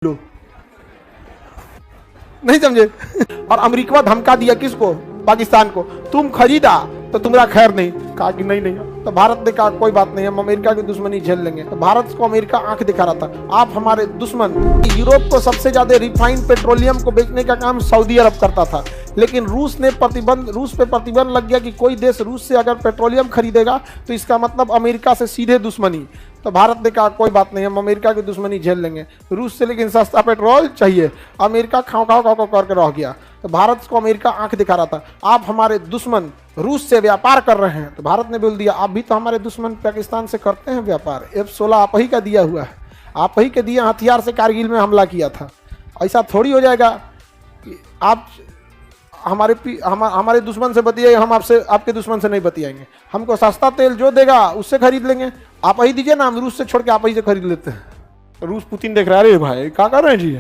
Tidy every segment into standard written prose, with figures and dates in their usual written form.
लो नहीं समझे। और अमेरिका धमका दिया किसको? पाकिस्तान को। तुम खरीदा तो तुम्हारा खैर नहीं। कहा कि नहीं तो भारत ने कहा कोई बात नहीं, हम अमेरिका की दुश्मनी झेल लेंगे। तो भारत को अमेरिका आंख दिखा रहा था, आप हमारे दुश्मन। यूरोप को सबसे ज्यादा रिफाइंड पेट्रोलियम को बेचने का काम सऊदी अरब करता था, लेकिन रूस पे प्रतिबंध लग गया कि कोई देश रूस से अगर पेट्रोलियम खरीदेगा तो इसका मतलब अमेरिका से सीधे दुश्मनी। तो भारत ने कहा कोई बात नहीं, हम अमेरिका की दुश्मनी झेल लेंगे रूस से, लेकिन सस्ता पेट्रोल चाहिए। अमेरिका खाओ करके रह गया। तो भारत को अमेरिका आंख दिखा रहा था, आप हमारे दुश्मन रूस से व्यापार कर रहे हैं। तो भारत ने बोल दिया आप भी तो हमारे दुश्मन पाकिस्तान से करते हैं व्यापार। F-16 आप ही का दिया हुआ है, आप ही के दिए हथियार से कारगिल में हमला किया था। ऐसा थोड़ी हो जाएगा कि आप हमारे दुश्मन से बतियाइए, हम आपके दुश्मन से नहीं बतियाएंगे। हमको सस्ता तेल जो देगा उससे खरीद लेंगे, आप ही दीजिए ना, हम रूस से छोड़ के आप ही से खरीद लेते हैं। तो रूस पुतिन देख रहा है, अरे भाई क्या कर रहे हैं जी।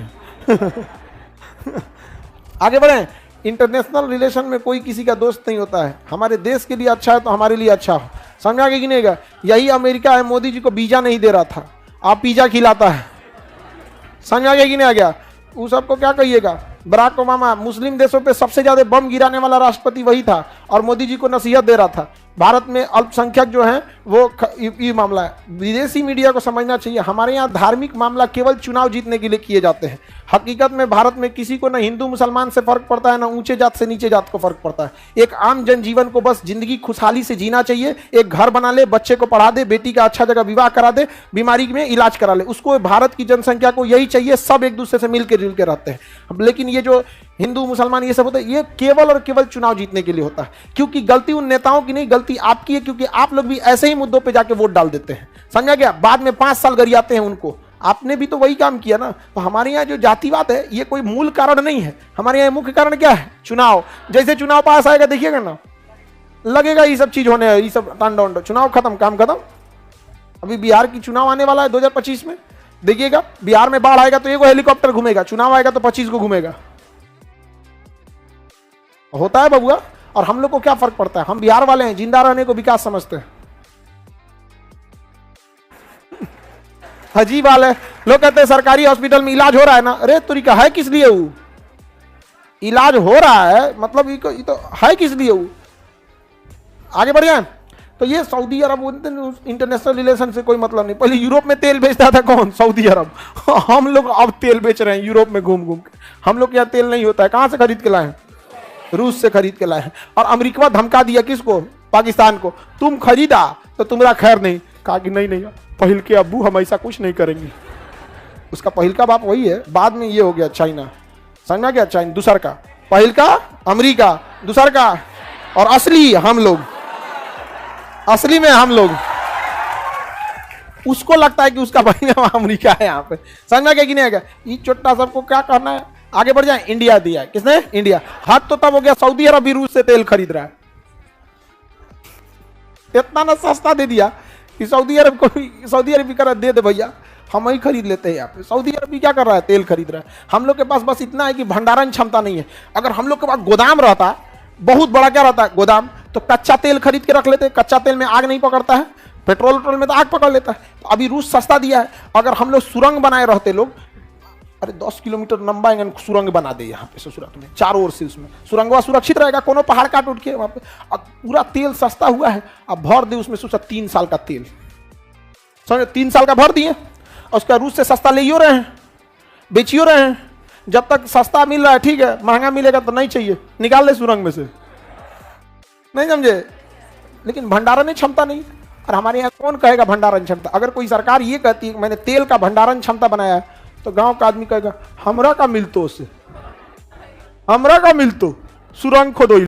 आगे बढ़े। इंटरनेशनल रिलेशन में कोई किसी का दोस्त नहीं होता है। हमारे देश के लिए अच्छा है तो हमारे लिए अच्छा हो, समझा कि नहीं? यही अमेरिका है, मोदी जी को वीजा नहीं दे रहा था, आप पिज्जा खिलाता है, समझा कि नहीं? आ गया वो सबको क्या कहिएगा? बराक ओबामा मुस्लिम देशों पे सबसे ज्यादा बम गिराने वाला राष्ट्रपति वही था और मोदी जी को नसीहत दे रहा था। भारत में अल्पसंख्यक जो हैं वो ये मामला है। विदेशी मीडिया को समझना चाहिए, हमारे यहाँ धार्मिक मामला केवल चुनाव जीतने के लिए किए जाते हैं। हकीकत में भारत में किसी को ना हिंदू मुसलमान से फर्क पड़ता है, ना ऊंचे जात से नीचे जात को फर्क पड़ता है। एक आम जनजीवन को बस जिंदगी खुशहाली से जीना चाहिए। एक घर बना ले, बच्चे को पढ़ा दे, बेटी का अच्छा जगह विवाह करा दे, बीमारी में इलाज करा ले, उसको भारत की जनसंख्या को यही चाहिए। सब एक दूसरे से मिलकर जुल के रहते हैं। लेकिन ये जो हिंदू मुसलमान ये सब होता है, ये केवल और केवल चुनाव जीतने के लिए होता है। क्योंकि गलती उन नेताओं की नहीं, गलती आपकी है, क्योंकि आप लोग भी ऐसे ही मुद्दों पे जाके वोट डाल देते हैं, समझा गया? बाद में 5 साल गरियाते हैं उनको। आपने भी तो वही काम किया ना। तो हमारे यहाँ जो जातिवाद है ये कोई मूल कारण नहीं है, हमारे यहाँ मुख्य कारण क्या है? चुनाव। जैसे चुनाव पास आएगा देखिएगा ना, लगेगा ये सब चीज होने है, ये सब टांडा, चुनाव खत्म, काम खत्म। अभी बिहार की चुनाव आने वाला है 2025 में, देखिएगा बिहार में बाढ़ आएगा तो एक हेलीकॉप्टर घूमेगा, चुनाव आएगा तो 25 को घूमेगा। होता है बबुआ। और हम लोग को क्या फर्क पड़ता है? हम बिहार वाले हैं, जिंदा रहने को विकास समझते हैं। अजीब वाले लोग कहते हैं सरकारी हॉस्पिटल में इलाज हो रहा है ना, अरे तरीका है किस लिए? वो इलाज हो रहा है मतलब ये तो है किस लिए? वो आगे बढ़ जाए। तो ये सऊदी अरब इंटरनेशनल रिलेशन से कोई मतलब नहीं। पहले यूरोप में तेल बेचता था कौन? सऊदी अरब। हम लोग अब तेल बेच रहे हैं यूरोप में घूम घूम के। हम लोग यहाँ तेल नहीं होता है, कहां से खरीद के लाए हैं? रूस से खरीद के लाए हैं। और अमेरिका धमका दिया किसको? पाकिस्तान को। तुम खरीदा तो तुम्हारा खैर नहीं। कहा कि नहीं पहिल के अब्बू हम ऐसा कुछ नहीं करेंगे। उसका पहिल का बाप वही है, बाद में ये हो गया चाइना, समझा गया? चाइना दूसर का, पहिल का अमेरिका, दूसर का, और असली हम लोग, असली में हम लोग। उसको लगता है कि उसका पहिल अमेरिका है यहाँ पे, समझा गया कि नहीं? आएगा ये छोटा सबको क्या करना है? आगे बढ़ जाए। इंडिया दिया किसने? इंडिया। हाथ तो तब हो गया सऊदी अरब भी रूस से तेल खरीद रहा है। इतना ना सस्ता दे दिया कि सऊदी अरब भी कर दे भैया, हम ही खरीद लेते हैं यहाँ पे। सऊदी अरब भी क्या कर रहा है? तेल खरीद रहा है। हम लोग के पास बस इतना है कि भंडारण क्षमता नहीं है। अगर हम लोग के पास गोदाम रहता, बहुत बड़ा क्या रहता है गोदाम, तो कच्चा तेल खरीद के रख लेते। कच्चा तेल में आग नहीं पकड़ता है, पेट्रोल में तो आग पकड़ लेता है। तो अभी रूस सस्ता दिया है। अगर हम लोग सुरंग बनाए रहते लोग, अरे 10 किलोमीटर लंबा सुरंग बना दे यहाँ पे सूरत में, चारों ओर से उसमें सुरंगवा सुरक्षित रहेगा, कोनो पहाड़ काट उठ के वहां पे। अब पूरा तेल सस्ता हुआ है, अब भर दे उसमें सोचा 3 साल का तेल, समझे? 3 साल का भर दिए और उसका रूस से सस्ता ले रहे हैं, बेचियो रहे हैं। जब तक सस्ता मिल रहा है ठीक है, महंगा मिलेगा तो नहीं चाहिए, निकाल ले सुरंग में से, नहीं समझे? लेकिन भंडारण क्षमता नहीं। और हमारे यहाँ कौन कहेगा भंडारण क्षमता? अगर कोई सरकार ये कहती है मैंने तेल का भंडारण क्षमता बनाया है, तो गांव का आदमी कहेगा हमरा का मिलतो से, हमरा का मिलतो, सुरंग खोदो।